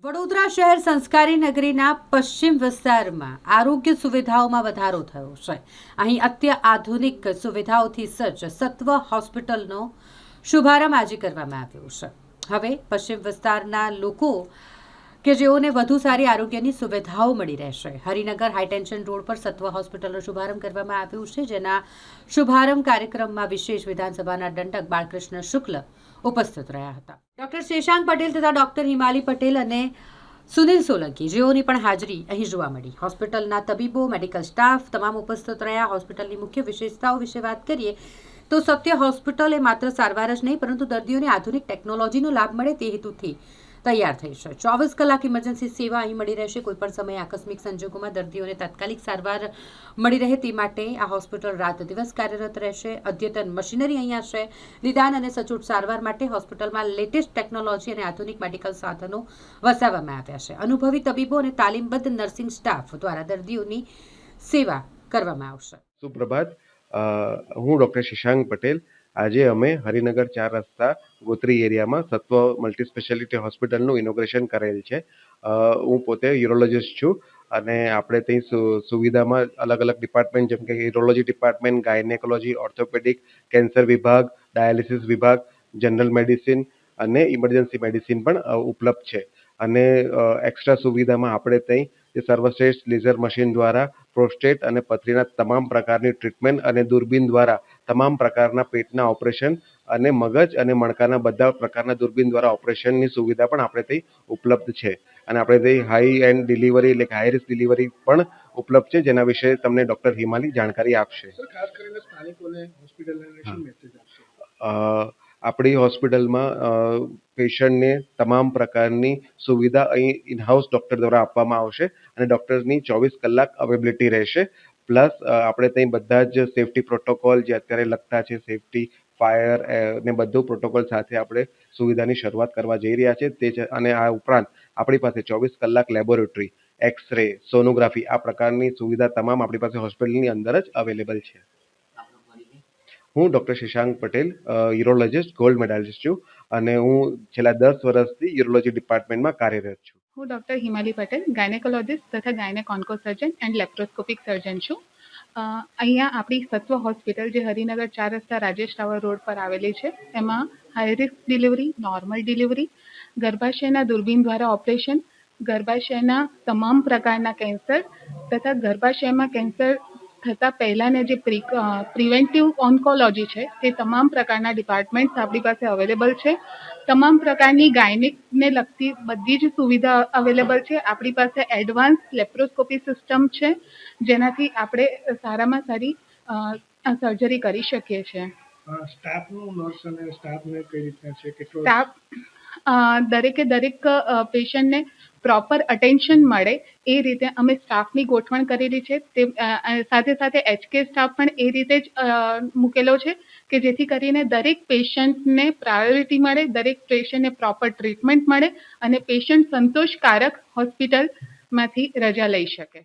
વડોદરા શહેર સંસ્કારી નગરીના પશ્ચિમ વિસ્તારમાં આરોગ્ય સુવિધાઓમાં વધારો થયો છે. અહીં અત્યાધુનિક સુવિધાઓથી સજ્જ સત્વ હોસ્પિટલનો શુભારંભ આજે કરવામાં આવ્યો છે. હવે પશ્ચિમ વિસ્તારના લોકો કે જેઓને વધુ સારી આરોગ્યની સુવિધાઓ મળી રહેશે. હરિનગર હાઈટેન્શન રોડ પર સત્વ હોસ્પિટલનો શુભારંભ કરવામાં આવ્યો છે, જેના શુભારંભ કાર્યક્રમમાં વિશેષ વિધાનસભાના દંડક બાળકૃષ્ણ શુક્લ ઉપસ્થિત રહ્યા હતા. ડોક્ટર શશાંક પટેલ તથા ડોક્ટર હિમાલી પટેલ અને સુનિલ સોલંકી જેઓની પણ હાજરી અહીં જોવા મળી. હોસ્પિટલના તબીબો, મેડિકલ સ્ટાફ તમામ ઉપસ્થિત રહ્યા. હોસ્પિટલની મુખ્ય વિશેષતાઓ વિશે વાત કરીએ તો સત્ય હોસ્પિટલ એ માત્ર સારવાર જ નહીં પરંતુ દર્દીઓને આધુનિક ટેકનોલોજીનો લાભ મળે તે હેતુથી તૈયાર થઈ છે. 24 કલાક ઇમરજન્સી સેવા અહીં મળી રહેશે. કોઈપણ સમયે આકસ્મિક સંજોગોમાં દર્દીઓને તાત્કાલિક સારવાર મળી રહે તે માટે આ હોસ્પિટલ રાત દિવસ કાર્યરત રહેશે. અદ્યતન મશીનરી અહીંયા છે. નિદાન અને સચોટ સારવાર માટે હોસ્પિટલમાં લેટેસ્ટ ટેકનોલોજી અને આધુનિક મેડિકલ સાધનો વસાવવામાં આવ્યા છે. અનુભવી તબીબો અને તાલીમબદ્ધ નર્સિંગ સ્ટાફ દ્વારા દર્દીઓની સેવા કરવામાં આવશે. સુપ્રભાત. હું ડૉક્ટર શશાંક પટેલ. આજે અમે હરિનગર 4 રસ્તા ગોત્રી એરિયામાં સત્વ મલ્ટી સ્પેશિયાલિટી હોસ્પિટલનું ઇનોગ્રેશન કરેલ છે. હું પોતે યુરોલોજિસ્ટ છું અને આપણે ત્યાં સુવિધામાં અલગ અલગ ડિપાર્ટમેન્ટ જેમ કે urology department, gynaecology, orthopaedic, cancer વિભાગ, ડાયાલિસિસ વિભાગ, જનરલ મેડિસિન અને ઇમરજન્સી મેડિસિન પણ ઉપલબ્ધ છે. અને એક્સ્ટ્રા સુવિધામાં આપણે ત્યાં જે સર્વશ્રેષ્ઠ લેઝર મશીન દ્વારા પ્રોસ્ટેટ અને પથરીના તમામ પ્રકારની ટ્રીટમેન્ટ અને દૂરબીન દ્વારા તમામ પ્રકારના પેટના ઓપરેશન અને મગજ અને મણકાના બધા પ્રકારના દૂરબીન દ્વારા ઓપરેશનની સુવિધા પણ આપણે ત્યાં ઉપલબ્ધ છે. અને આપણે ત્યાં હાઈ એન્ડ ડિલિવરી એટલે કે હાઈ રિસ્ક ડિલિવરી પણ ઉપલબ્ધ છે, જેના વિશે તમને ડૉક્ટર હિમાલી જાણકારી આપશે. ખાસ કરીને સ્થાનિકોને હોસ્પિટલને શું મેસેજ આપશે? આપણી હોસ્પિટલમાં પેશન્ટને તમામ પ્રકારની સુવિધા અહીં ઇનહાઉસ ડૉક્ટર દ્વારા આપવામાં આવશે અને ડૉક્ટરની 24 કલાક અવેલેબિલિટી રહેશે. પ્લસ આપણે ત્યાં બધા જ સેફ્ટી પ્રોટોકોલ જે અત્યારે લગતા છે, સેફ્ટી, ફાયર ને બધું પ્રોટોકોલ સાથે આપણે સુવિધાની શરૂઆત કરવા જઈ રહ્યા છે. તે છે અને આ ઉપરાંત આપણી પાસે 24 કલાક લેબોરેટરી, એક્સરે, સોનોગ્રાફી આ પ્રકારની સુવિધા તમામ આપણી પાસે હોસ્પિટલની અંદર જ અવેલેબલ છે. હું doctor Shashank Patel, urologist, gold medallist છું અને હું છેલ્લા 10 વર્ષથી યુરોલોજી ડિપાર્ટમેન્ટમાં કાર્યરત છું. હું ડૉક્ટર હિમાલી પટેલ, ગાયનેકોલોજિસ્ટ તથા ગાયનેકોન્કો સર્જન એન્ડ લેપ્રોસ્કોપિક સર્જન છું. અહીંયા આપણી સત્વ હોસ્પિટલ જે હરિનગર 4 રસ્તા રાજેશ ટાવર રોડ પર આવેલી છે, એમાં high risk delivery, normal delivery, ગર્ભાશયના દૂરબીન દ્વારા ઓપરેશન, ગર્ભાશયના તમામ પ્રકારના કેન્સર તથા ગર્ભાશયમાં કેન્સર થતાં પહેલાંને જે પ્રિવેન્ટિવ ઓન્કોલોજી છે તે તમામ પ્રકારના ડિપાર્ટમેન્ટ્સ આપણી પાસે અવેલેબલ છે. તમામ પ્રકારની ગાયનિકને લગતી બધી જ સુવિધા અવેલેબલ છે. આપણી પાસે એડવાન્સ લેપ્રોસ્કોપી સિસ્ટમ છે, જેનાથી આપણે સારામાં સારી સર્જરી કરી શકીએ છીએ. સ્ટાફનું, નર્સ અને સ્ટાફને કઈ રીતના છે? કેટલો સ્ટાફ દરેક પેશન્ટને પ્રોપર અટેન્શન મળે એ રીતે અમે સ્ટાફની ગોઠવણ કરેલી છે. તે સાથે સાથે HK સ્ટાફ પણ એ રીતે જ મૂકેલો છે કે જેથી કરીને દરેક પેશન્ટને પ્રાયોરિટી મળે, દરેક પેશન્ટને પ્રોપર ટ્રીટમેન્ટ મળે અને પેશન્ટ સંતોષકારક હોસ્પિટલમાંથી રજા લઈ શકે.